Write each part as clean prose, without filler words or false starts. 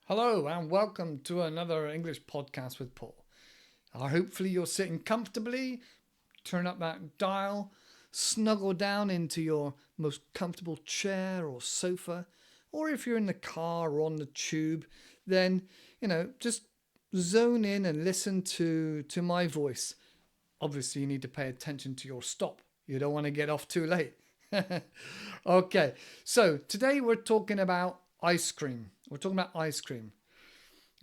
Hello and welcome to another English podcast with Paul. Hopefully you're sitting comfortably, turn up that dial, snuggle down into your most comfortable chair or sofa, or if you're in the car or on the tube, then, just zone in and listen to my voice. Obviously you need to pay attention to your stop. You don't want to get off too late. Okay, so today we're talking about ice cream. We're talking about ice cream.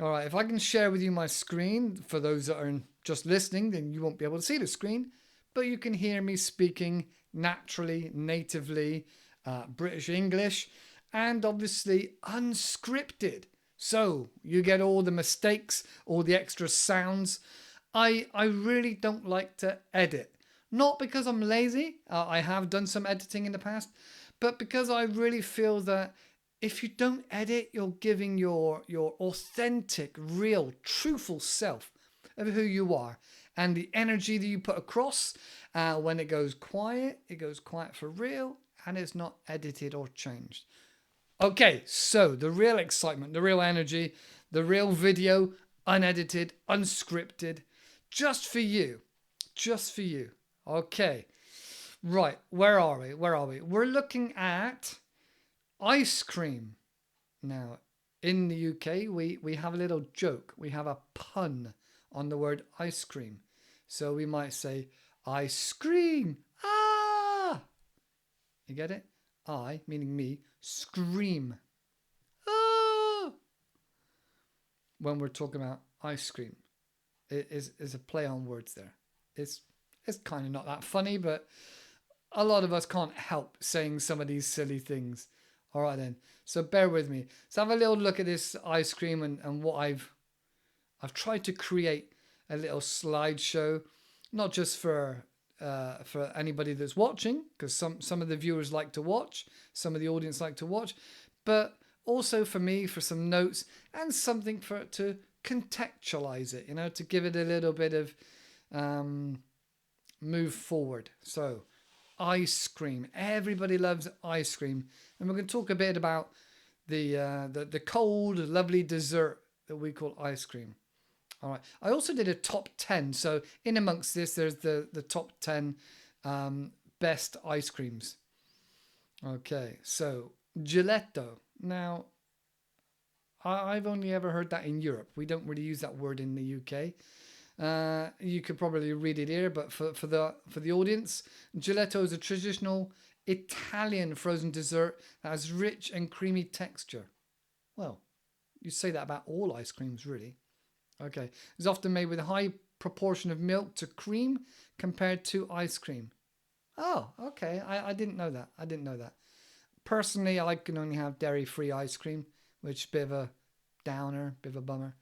All right, if I can share with you my screen, for those that are just listening, then you won't be able to see the screen, but you can hear me speaking naturally, natively, British English, and obviously unscripted. So you get all the mistakes, all the extra sounds. I really don't like to edit. Not because I'm lazy, I have done some editing in the past, but because I really feel that if you don't edit, you're giving your authentic, real, truthful self of who you are. And the energy that you put across, when it goes quiet for real, and it's not edited or changed. Okay, so the real excitement, the real energy, the real video, unedited, unscripted, just for you. Just for you. Okay. Right, where are we? We're looking at ice cream. Now, in the UK, we have a little joke. We have a pun on the word ice cream. So we might say, I scream. Ah! You get it? I, meaning me, scream. Ah! When we're talking about ice cream. It is a play on words there. It's kind of not that funny, but a lot of us can't help saying some of these silly things. All right then. So bear with me. Let's have a little look at this ice cream and what I've tried to create a little slideshow, not just for anybody that's watching, because some of the viewers like to watch, some of the audience like to watch, but also for me, for some notes and something to contextualize it, to give it a little bit of move forward. So ice cream. Everybody loves ice cream. And we're going to talk a bit about the cold, lovely dessert that we call ice cream. All right. I also did a top 10. So in amongst this, there's the top 10 best ice creams. Okay. So gelato. Now, I've only ever heard that in Europe. We don't really use that word in the UK. You could probably read it here, but for the audience, gelato is a traditional Italian frozen dessert that has rich and creamy texture. Well, you say that about all ice creams, really. Okay, it's often made with a high proportion of milk to cream compared to ice cream. Oh, okay. I didn't know that. Personally, I can only have dairy-free ice cream, which is a bit of a downer, bit of a bummer.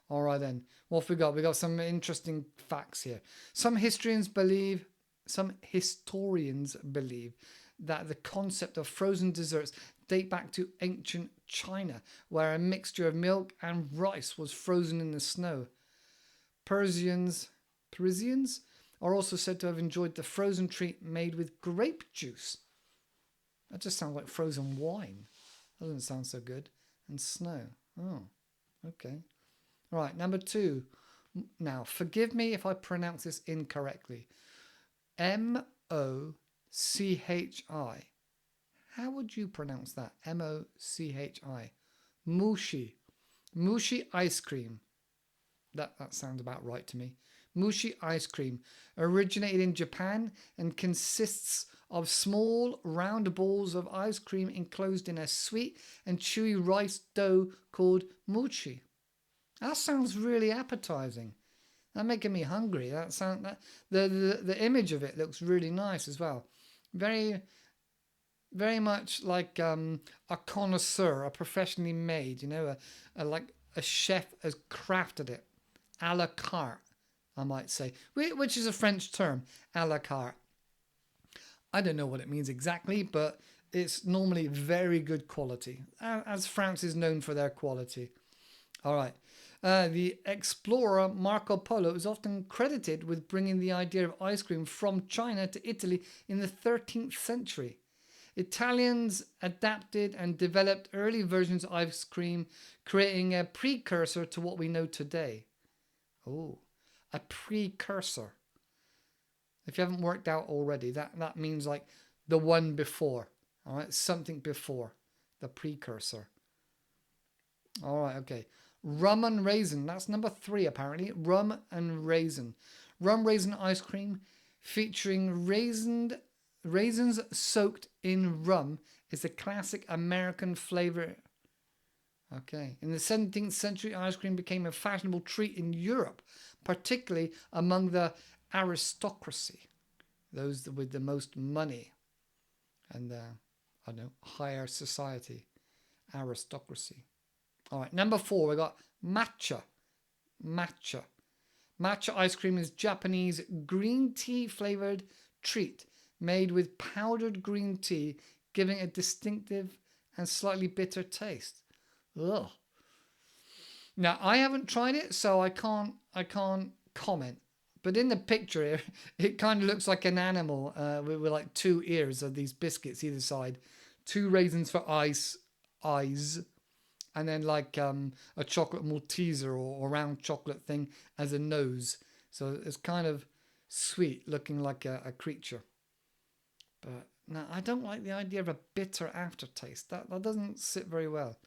All right then. What have we got? We got some interesting facts here. Some historians believe that the concept of frozen desserts date back to ancient China, where a mixture of milk and rice was frozen in the snow. Parisians are also said to have enjoyed the frozen treat made with grape juice. That just sounds like frozen wine. Doesn't sound so good. And snow. Oh, okay. Right, number 2. Now, forgive me if I pronounce this incorrectly. M-O-C-H-I. How would you pronounce that? M-O-C-H-I. Mushi. Mushi ice cream. That sounds about right to me. Mushi ice cream originated in Japan and consists of small round balls of ice cream enclosed in a sweet and chewy rice dough called mochi. That sounds really appetizing. That's making me hungry. The image of it looks really nice as well. Very, very much like a connoisseur, a professionally made. Like a chef has crafted it, a la carte, I might say, which is a French term, a la carte. I don't know what it means exactly, but it's normally very good quality, as France is known for their quality. All right. The explorer Marco Polo is often credited with bringing the idea of ice cream from China to Italy in the 13th century. Italians adapted and developed early versions of ice cream, creating a precursor to what we know today. Oh, a precursor. If you haven't worked out already, that means like the one before. All right, something before. The precursor. All right, okay. Rum and raisin. That's number 3, apparently. Rum and raisin. Rum raisin ice cream featuring raisins soaked in rum is a classic American flavor. Okay. In the 17th century, ice cream became a fashionable treat in Europe, particularly among the aristocracy, those with the most money and I don't know, higher society, aristocracy. All right, number 4, we got matcha. Matcha. Matcha ice cream is Japanese green tea flavored treat made with powdered green tea, giving a distinctive and slightly bitter taste. Ugh. Now, I haven't tried it, so I can't comment. But in the picture, it kind of looks like an animal with like 2 ears of these biscuits either side, 2 raisins for eyes, and then like a chocolate Malteser or round chocolate thing as a nose. So it's kind of sweet, looking like a creature. But no, I don't like the idea of a bitter aftertaste. That doesn't sit very well.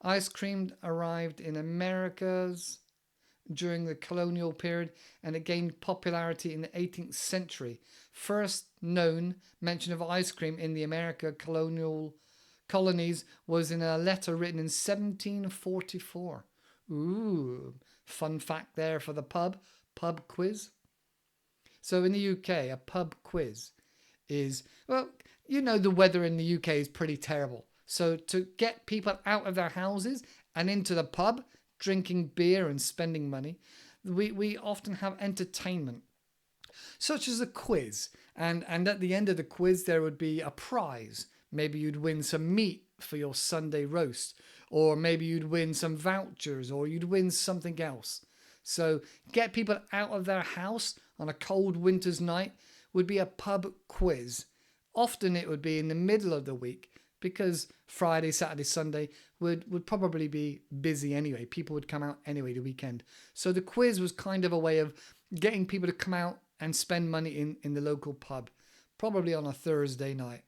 Ice cream arrived in Americas during the colonial period, and it gained popularity in the 18th century. First known mention of ice cream in the American colonies was in a letter written in 1744. Ooh, fun fact there for the pub quiz. So in the UK, a pub quiz is, well, you know, the weather in the UK is pretty terrible. So to get people out of their houses and into the pub, drinking beer and spending money, we often have entertainment, such as a quiz. And at the end of the quiz, there would be a prize. Maybe you'd win some meat for your Sunday roast, or maybe you'd win some vouchers, or you'd win something else. So get people out of their house on a cold winter's night would be a pub quiz. Often it would be in the middle of the week, because Friday, Saturday, Sunday would probably be busy anyway. People would come out anyway the weekend. So the quiz was kind of a way of getting people to come out and spend money in the local pub, probably on a Thursday night.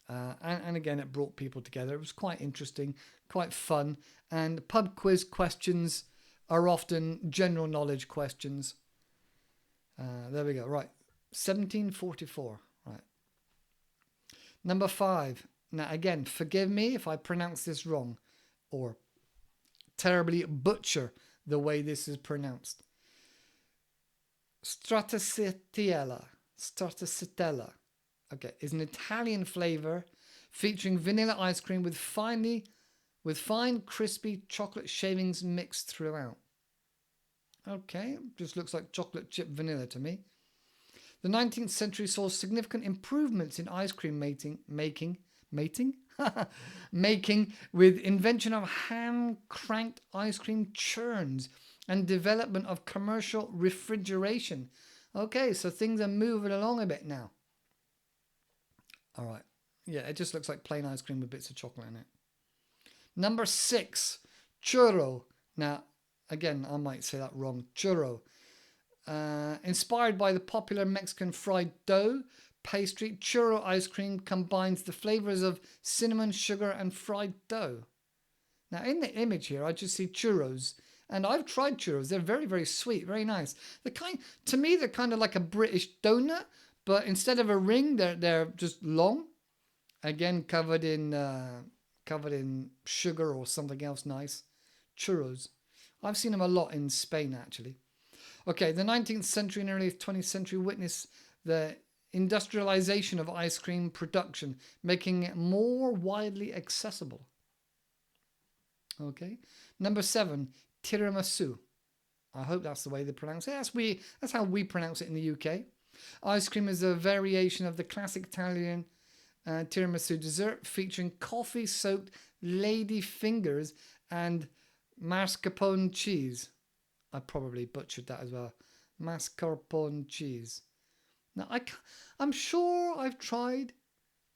And again, it brought people together. It was quite interesting, quite fun. And pub quiz questions are often general knowledge questions. There we go. Right. 1744. Right. Number 5. Now, again, forgive me if I pronounce this wrong or terribly butcher the way this is pronounced. Stracciatella. Okay, is an Italian flavor featuring vanilla ice cream with fine, crispy chocolate shavings mixed throughout. Okay, just looks like chocolate chip vanilla to me. The 19th century saw significant improvements in ice cream making with invention of hand-cranked ice cream churns and development of commercial refrigeration. Okay, so things are moving along a bit now. All right. Yeah, it just looks like plain ice cream with bits of chocolate in it. Number 6, churro. Now, again, I might say that wrong. Churro. Inspired by the popular Mexican fried dough pastry, churro ice cream combines the flavors of cinnamon, sugar, and fried dough. Now, in the image here, I just see churros. And I've tried churros. They're very, very sweet, very nice. To me, they're kind of like a British donut, but instead of a ring, they're just long. Again, covered in sugar or something else nice. Churros. I've seen them a lot in Spain, actually. Okay, the 19th century and early 20th century witnessed the industrialization of ice cream production, making it more widely accessible. Okay. Number 7, tiramisu. I hope that's the way they pronounce it. That's how we pronounce it in the UK. Ice cream is a variation of the classic Italian tiramisu dessert, featuring coffee-soaked lady fingers and mascarpone cheese. I probably butchered that as well. Mascarpone cheese. Now, I'm sure I've tried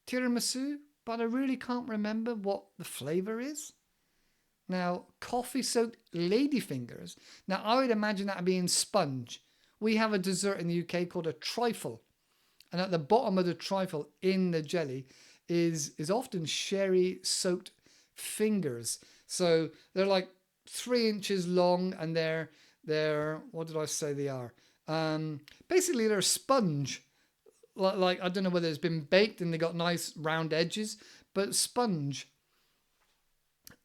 tiramisu, but I really can't remember what the flavour is. Now, coffee-soaked ladyfingers. Now, I would imagine that being sponge. We have a dessert in the UK called a trifle. And at the bottom of the trifle in the jelly is often sherry-soaked fingers. So they're like 3 inches long, and they're what did I say they are? Basically, they're a sponge. Like I don't know whether it's been baked and they got nice round edges, but sponge.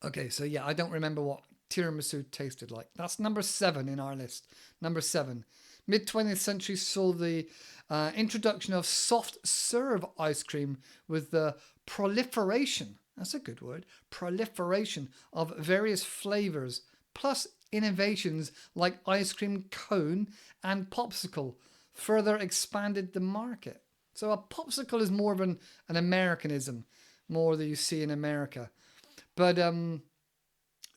Okay, so yeah, I don't remember what tiramisu tasted like. That's number 7 in our list. Number 7. Mid-20th century saw the introduction of soft serve ice cream with the proliferation, that's a good word, proliferation of various flavors, plus innovations like ice cream cone and popsicle further expanded the market. So a popsicle is more of an Americanism, more that you see in America. But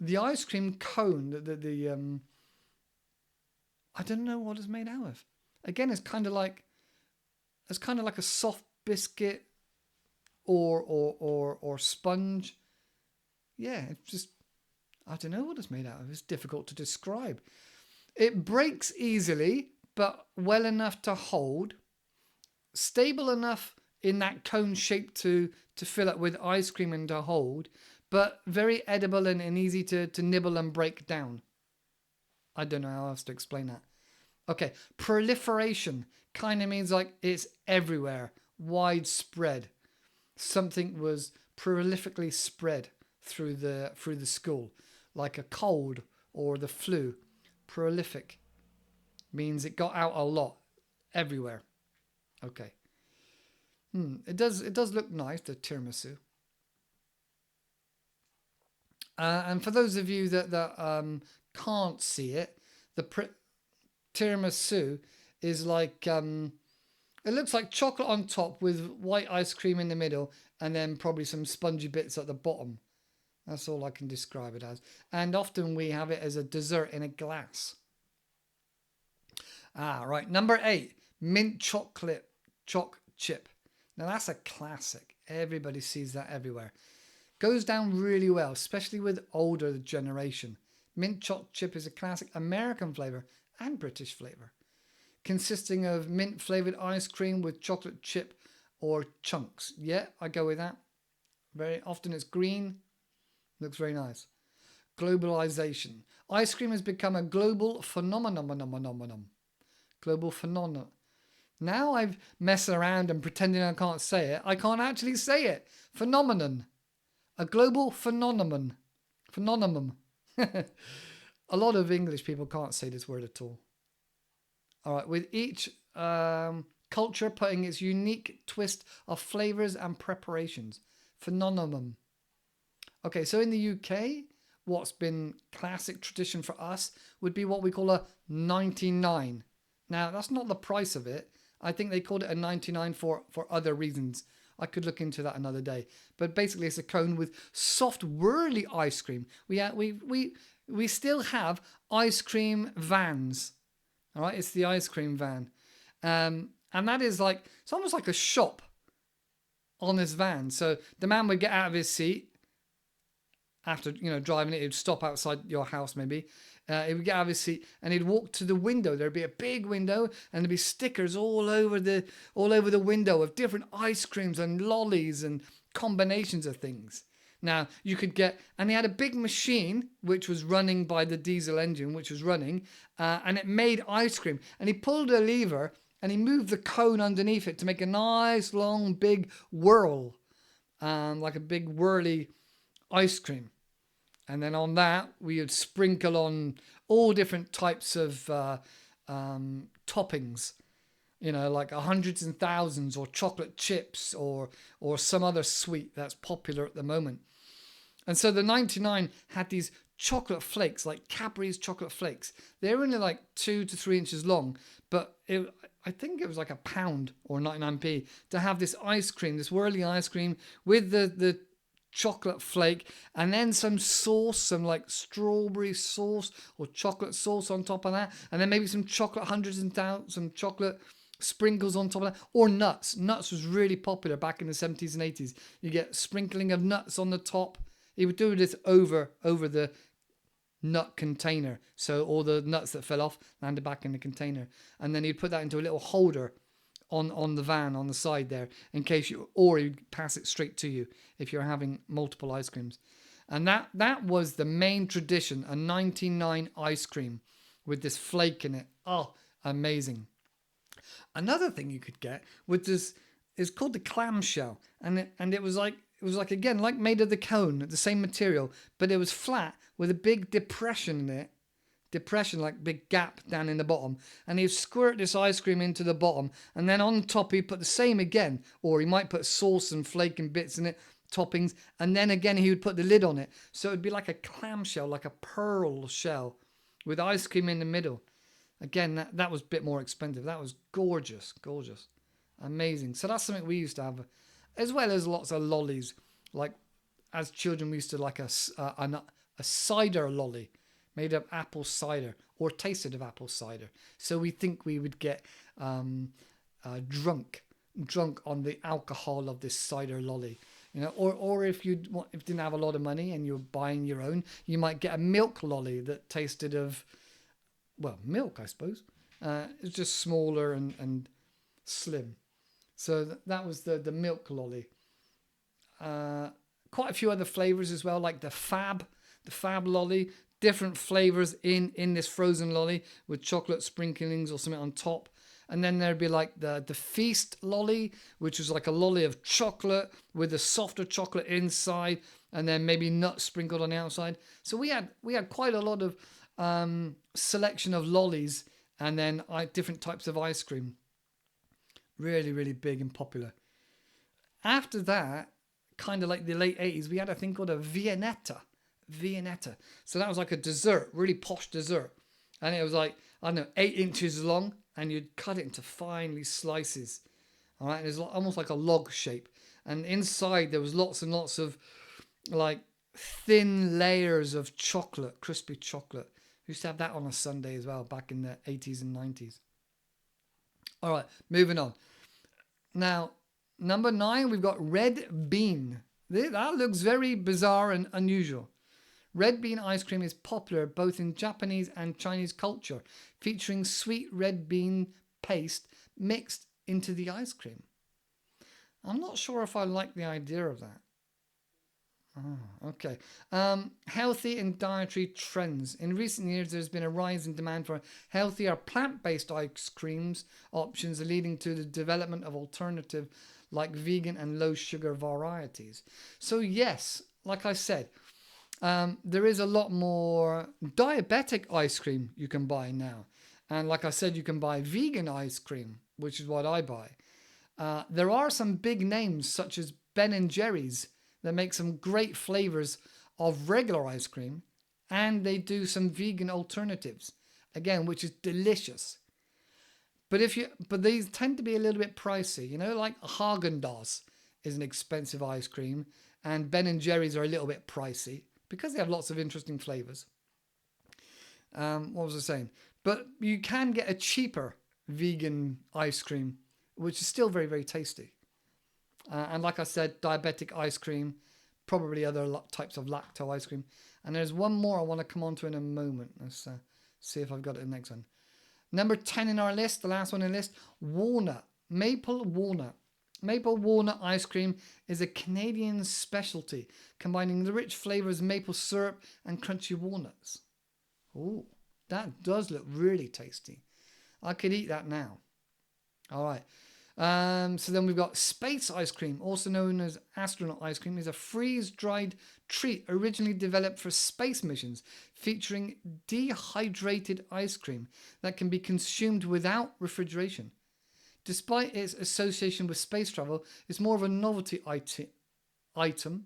the ice cream cone, I don't know what it's made out of. Again, it's kind of like a soft biscuit or sponge. Yeah, it's just, I don't know what it's made out of. It's difficult to describe. It breaks easily, but well enough to hold. Stable enough in that cone shape to fill it with ice cream and to hold, but very edible and easy to nibble and break down. I don't know how else to explain that. Okay, proliferation kind of means like it's everywhere, widespread. Something was prolifically spread through the school, like a cold or the flu. Prolific means it got out a lot, everywhere. Okay. It does look nice, the tiramisu. And for those of you that can't see it, the tiramisu is like it looks like chocolate on top with white ice cream in the middle, and then probably some spongy bits at the bottom. That's all I can describe it as. And often we have it as a dessert in a glass. Right. Number 8, mint chocolate choc chip. Now that's a classic. Everybody sees that everywhere. Goes down really well, especially with older generation. Mint choc chip is a classic American flavour and British flavour, consisting of mint flavoured ice cream with chocolate chip or chunks. Yeah, I go with that. Very often it's green. Looks very nice. Globalization. Ice cream has become a global phenomenon. Global phenomenon. Now I've messed around and pretending I can't say it. I can't actually say it. Phenomenon. A global phenomenon. Phenomenon. A lot of English people can't say this word at all. All right, with each culture putting its unique twist of flavors and preparations. Phenomenon. Okay, so in the UK, what's been classic tradition for us would be what we call a 99. Now, that's not the price of it. I think they called it a 99 for other reasons. I could look into that another day. But basically, it's a cone with soft, whirly ice cream. We still have ice cream vans. All right, it's the ice cream van. And that is like, it's almost like a shop on this van. So the man would get out of his seat after, driving it. He'd stop outside your house maybe. He would get out of his seat and he'd walk to the window. There'd be a big window and there'd be stickers all over the window of different ice creams and lollies and combinations of things. Now you could get, and he had a big machine which was running by the diesel engine, which was running, and it made ice cream. And he pulled a lever and he moved the cone underneath it to make a nice long big whirl, like a big whirly ice cream. And then on that, we would sprinkle on all different types of toppings, like hundreds and thousands, or chocolate chips, or some other sweet that's popular at the moment. And so the 99 had these chocolate flakes, like Cadbury's chocolate flakes. They were only like 2 to 3 inches long, but I think it was like £1 or 99p to have this ice cream, this whirly ice cream with the chocolate flake, and then some sauce, some like strawberry sauce or chocolate sauce on top of that, and then maybe some chocolate some chocolate sprinkles on top of that, or nuts. Nuts was really popular back in the 70s and 80s. You get sprinkling of nuts on the top. He would do this over the nut container, so all the nuts that fell off landed back in the container, and then he'd put that into a little holder on the van on the side there, in case you, or he'd pass it straight to you if you're having multiple ice creams. And that was the main tradition, a 99 ice cream with this flake in it. Oh, amazing. Another thing you could get with this is called the clamshell, and it was like again like made of the cone, the same material, but it was flat with a big depression in it. Depression, like big gap down in the bottom, and he'd squirt this ice cream into the bottom, and then on top he'd put the same again, or he might put sauce and flake and bits in it, toppings, and then again he would put the lid on it, so it'd be like a clamshell, like a pearl shell with ice cream in the middle. Again, that was a bit more expensive. That was gorgeous, amazing. So that's something we used to have, as well as lots of lollies. Like as children, we used to like a cider lolly made of apple cider, or tasted of apple cider. So we think we would get drunk on the alcohol of this cider lolly, you know. Or if you didn't have a lot of money and you were buying your own, you might get a milk lolly that tasted of, well, milk, I suppose. It's just smaller and slim. So that was the milk lolly. Quite a few other flavors as well, like the fab lolly. Different flavors in this frozen lolly with chocolate sprinklings or something on top. And then there'd be like the feast lolly, which was like a lolly of chocolate with a softer chocolate inside, and then maybe nuts sprinkled on the outside. So we had quite a lot of selection of lollies, and then different types of ice cream. Really, really big and popular. After that, kind of like the late 80s, we had a thing called a Viennetta. So that was like a dessert, really posh dessert. And it was like, I don't know, 8 inches long, and you'd cut it into fine slices. All right, and it was almost like a log shape. And inside there was lots and lots of like thin layers of chocolate, crispy chocolate. We used to have that on a Sunday as well, back in the 80s and 90s. All right, moving on. Now, number 9, we've got red bean. That looks very bizarre and unusual. Red bean ice cream is popular both in Japanese and Chinese culture, featuring sweet red bean paste mixed into the ice cream. I'm not sure if I like the idea of that. Oh, okay. Healthy and dietary trends. In recent years, there's been a rise in demand for healthier plant-based ice creams options, leading to the development of alternative like vegan and low-sugar varieties. So yes, like I said, there is a lot more diabetic ice cream you can buy now. And like I said, you can buy vegan ice cream, which is what I buy. There are some big names such as Ben & Jerry's that make some great flavors of regular ice cream, and they do some vegan alternatives, again, which is delicious. But these tend to be a little bit pricey, you know, like Haagen-Dazs is an expensive ice cream, and Ben & Jerry's are a little bit pricey because they have lots of interesting flavors. What was I saying? But you can get a cheaper vegan ice cream, which is still very, very tasty. And like I said, diabetic ice cream, probably other types of lacto ice cream. And there's one more I want to come on to in a moment. Let's see if I've got it in the next one. Number 10 in our list, the last one in the list, walnut. Maple walnut. Maple walnut ice cream is a Canadian specialty, combining the rich flavors of maple syrup and crunchy walnuts. Ooh, that does look really tasty. I could eat that now. All right. So then we've got space ice cream, also known as astronaut ice cream, is a freeze-dried treat originally developed for space missions, featuring dehydrated ice cream that can be consumed without refrigeration. Despite its association with space travel, it's more of a novelty item,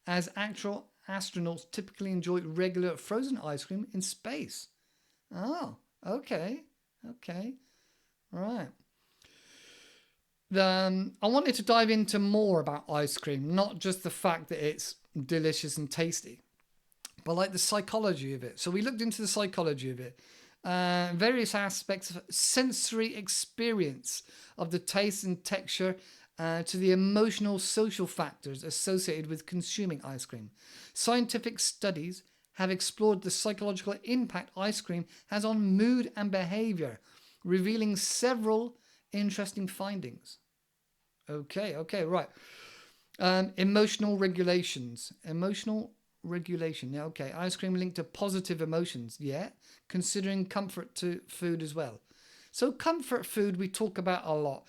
as actual astronauts typically enjoy regular frozen ice cream in space. Oh, okay. Right. I wanted to dive into more about ice cream, not just the fact that it's delicious and tasty, but like the psychology of it. So we looked into the psychology of it. various aspects of sensory experience of the taste and texture to the emotional social factors associated with consuming ice cream. Scientific studies have explored the psychological impact ice cream has on mood and behavior, revealing several interesting findings. Okay, right. Emotional regulations. Emotional regulation. Yeah, okay. Ice cream linked to positive emotions. Yeah. Considering comfort to food as well. So comfort food we talk about a lot.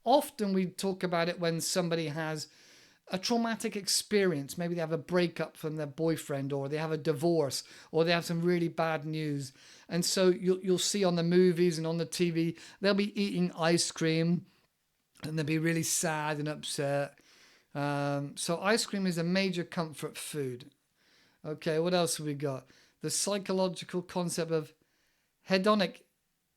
Often we talk about it when somebody has a traumatic experience. Maybe they have a breakup from their boyfriend, or they have a divorce, or they have some really bad news. And so you'll see on the movies and on the TV, they'll be eating ice cream and they'll be really sad and upset. So ice cream is a major comfort food. Okay, what else have we got? The psychological concept of hedonic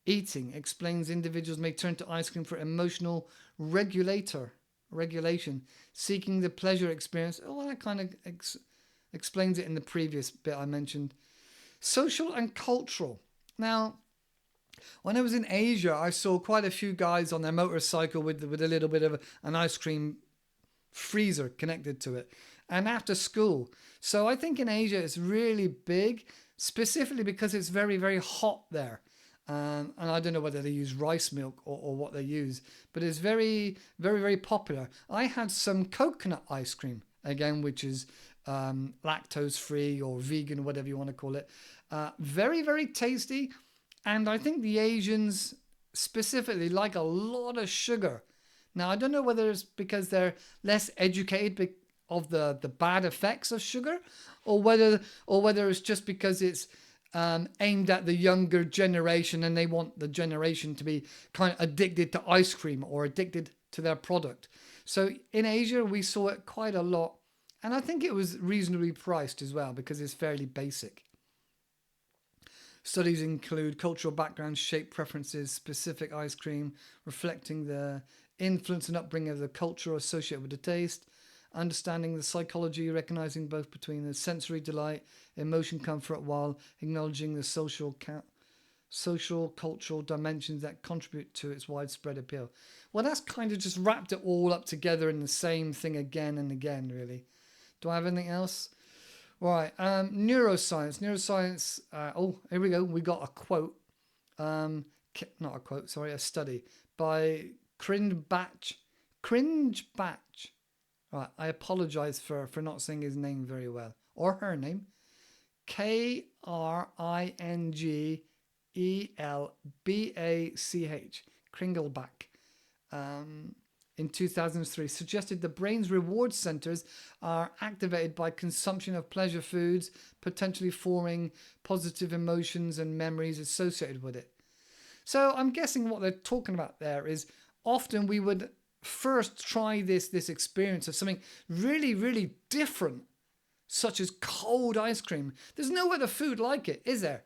eating explains individuals may turn to ice cream for emotional regulation, seeking the pleasure experience. Oh, well, that kind of explains it in the previous bit I mentioned. Social and cultural. Now, when I was in Asia, I saw quite a few guys on their motorcycle with a little bit of an ice cream freezer connected to it, and after school. So I think in Asia it's really big, specifically because it's very, very hot there. And I don't know whether they use rice milk or what they use, but it's very, very, very popular. I had some coconut ice cream, again, which is lactose free or vegan, whatever you want to call it. Very, very tasty. And I think the Asians specifically like a lot of sugar. Now, I don't know whether it's because they're less educated of the bad effects of sugar, or whether it's just because it's aimed at the younger generation and they want the generation to be kind of addicted to ice cream or addicted to their product. So in Asia, we saw it quite a lot. And I think it was reasonably priced as well because it's fairly basic. Studies include cultural backgrounds, shape preferences, specific ice cream, reflecting the influence and upbringing of the culture associated with the taste, understanding the psychology, recognizing both between the sensory delight, emotion, comfort, while acknowledging the social, cultural dimensions that contribute to its widespread appeal. Well, that's kind of just wrapped it all up together in the same thing again and again, really. Do I have anything else? Right, neuroscience. Here we go. We got a quote. Not a quote, sorry, a study by Cringebatch. Right, I apologize for not saying his name very well. Or her name. Kringelbach. Kringelbach. In 2003, suggested the brain's reward centers are activated by consumption of pleasure foods, potentially forming positive emotions and memories associated with it. So I'm guessing what they're talking about there is often we would first try this experience of something really, really different, such as cold ice cream. There's no other food like it, is there?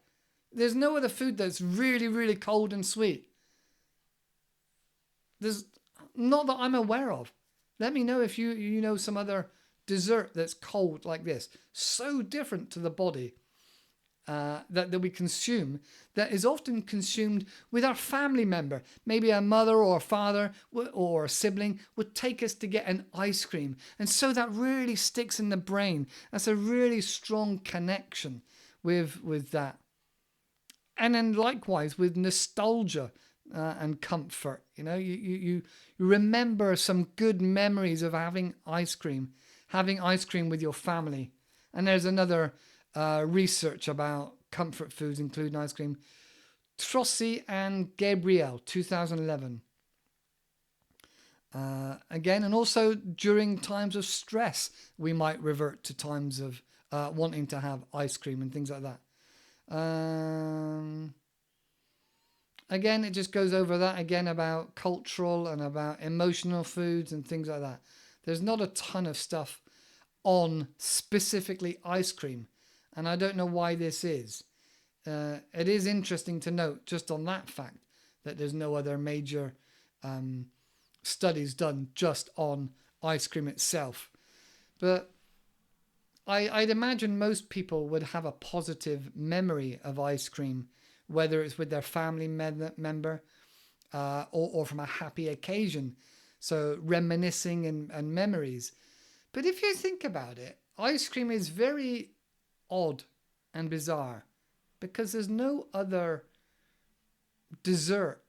There's no other food that's really, really cold and sweet. There's not that I'm aware of. Let me know if you know some other dessert that's cold like this. So different to the body that we consume, that is often consumed with our family member. Maybe a mother or a father or a sibling would take us to get an ice cream. And so that really sticks in the brain. That's a really strong connection with that. And then likewise with nostalgia and comfort. You know, you remember some good memories of having ice cream with your family. And there's another research about comfort foods, including ice cream. Trossi and Gabriel, 2011. Again, and also during times of stress, we might revert to times of wanting to have ice cream and things like that. Again, it just goes over that again about cultural and about emotional foods and things like that. There's not a ton of stuff on specifically ice cream, and I don't know why this is. It is interesting to note just on that fact that there's no other major studies done just on ice cream itself. But I'd imagine most people would have a positive memory of ice cream whether it's with their family member or from a happy occasion. So reminiscing and memories. But if you think about it, ice cream is very odd and bizarre because there's no other dessert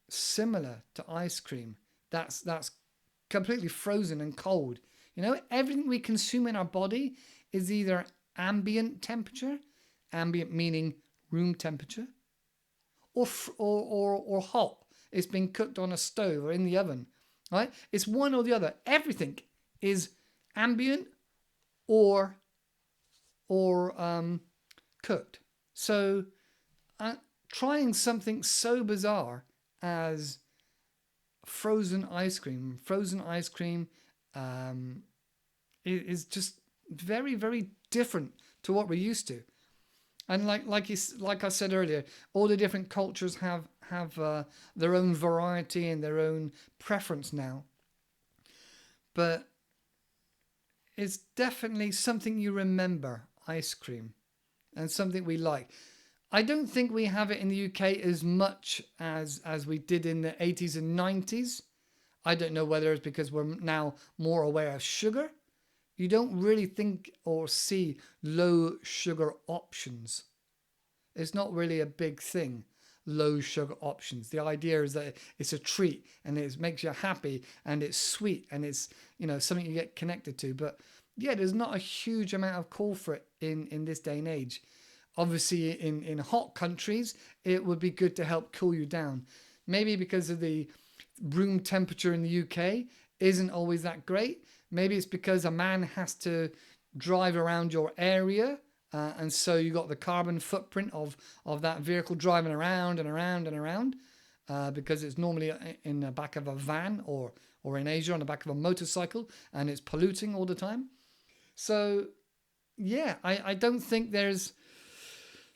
similar to ice cream that's completely frozen and cold. You know, everything we consume in our body is either ambient temperature, ambient meaning room temperature, or hot. It's been cooked on a stove or in the oven, right? It's one or the other. Everything is ambient or cooked. So trying something so bizarre as frozen ice cream is just very, very different to what we're used to. And like I said earlier, all the different cultures have their own variety and their own preference now. But it's definitely something you remember, ice cream, and something we like. I don't think we have it in the UK as much as we did in the 80s and 90s. I don't know whether it's because we're now more aware of sugar. You don't really think or see low sugar options. It's not really a big thing, low sugar options. The idea is that it's a treat and it makes you happy and it's sweet and it's, you know, something you get connected to. But yeah, there's not a huge amount of call for it in this day and age. Obviously, in hot countries, it would be good to help cool you down. Maybe because of the room temperature in the UK isn't always that great. Maybe it's because a man has to drive around your area, and so you got the carbon footprint of that vehicle driving around and around and around, because it's normally in the back of a van or in Asia on the back of a motorcycle, and it's polluting all the time. So, yeah, I don't think there's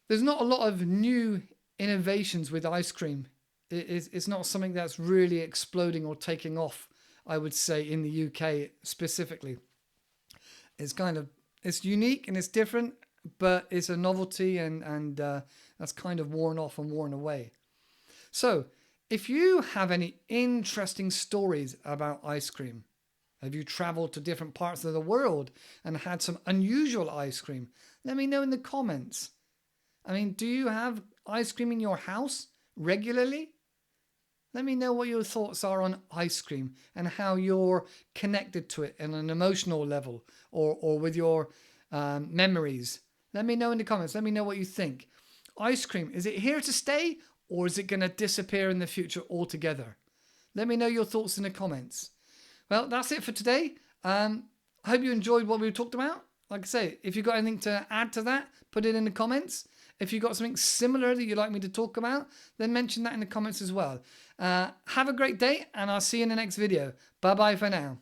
not a lot of new innovations with ice cream. It's not something that's really exploding or taking off, I would say, in the UK specifically. It's unique and it's different, but it's a novelty and that's kind of worn off and worn away. So, if you have any interesting stories about ice cream, have you traveled to different parts of the world and had some unusual ice cream? Let me know in the comments. I mean, do you have ice cream in your house regularly? Let me know what your thoughts are on ice cream and how you're connected to it on an emotional level or with your memories. Let me know in the comments. Let me know what you think. Ice cream, is it here to stay or is it going to disappear in the future altogether? Let me know your thoughts in the comments. Well, that's it for today. I hope you enjoyed what we talked about. Like I say, if you've got anything to add to that, put it in the comments. If you've got something similar that you'd like me to talk about, then mention that in the comments as well. Have a great day, and I'll see you in the next video. Bye-bye for now.